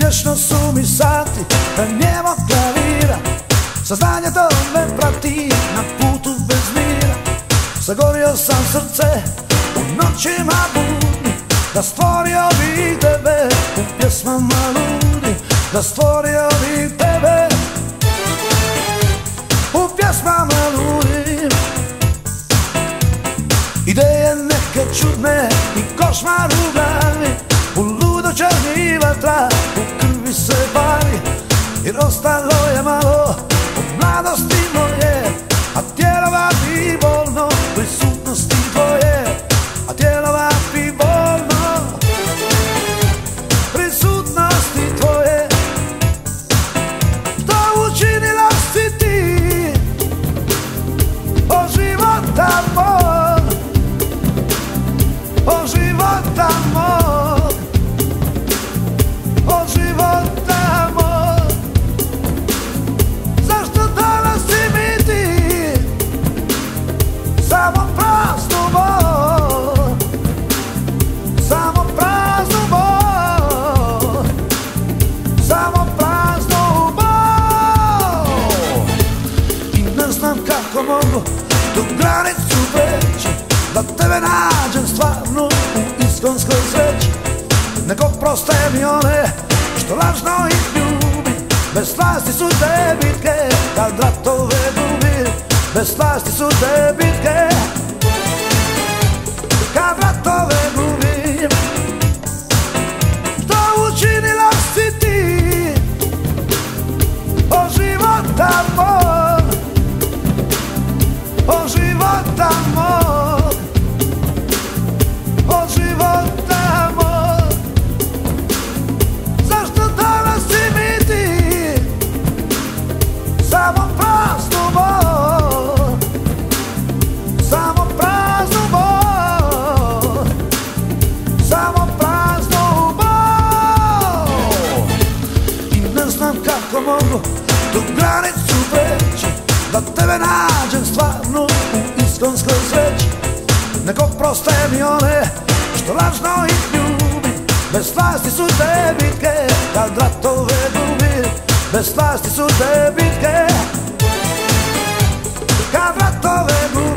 Vječno su mi sati njevog klavira, saznanje to me prati na putu bez mira. Zagorio sam srce u noćima budni, da stvorio bih tebe u pjesmama ludi, da stvorio bih tebe u pjesmama ludi. Ideje neke čudne i košmar u glavi, u ludo črni vatra, u krvi se bavi. Jer ostalo je malo od mladosti moje, a tijelo vapi bolno prisutnosti tvoje, a tijelo vapi bolno prisutnosti tvoje. Što učinila si ti od života mog, od života mog, od života mog. Zašto danas si mi ti samo praznu bol, samo praznu bol, samo praznu bol. I ne znam kako mogu tu granicu preći, da tebe nađem stvarno u iskonskoj sreći. Nego proste mi one što lažno ih ljubi, bez slasti su te bitke kad ratove gubi, bez slasti su te bitke kad ratove gubi. Što učinila si ti od života mog, od života mog, od života mog. Zašto danas si mi ti samo praznu bol, samo praznu bol, samo praznu bol. I ne znam kako mogu tu granicu preći, da tebe nađem stvarno u iskonskoj sreći. Nego proste mi one što lažno ih ljubi, bez slasti su te bitke kad ratove gubi, bez slasti su te bitke kad ratove gubi.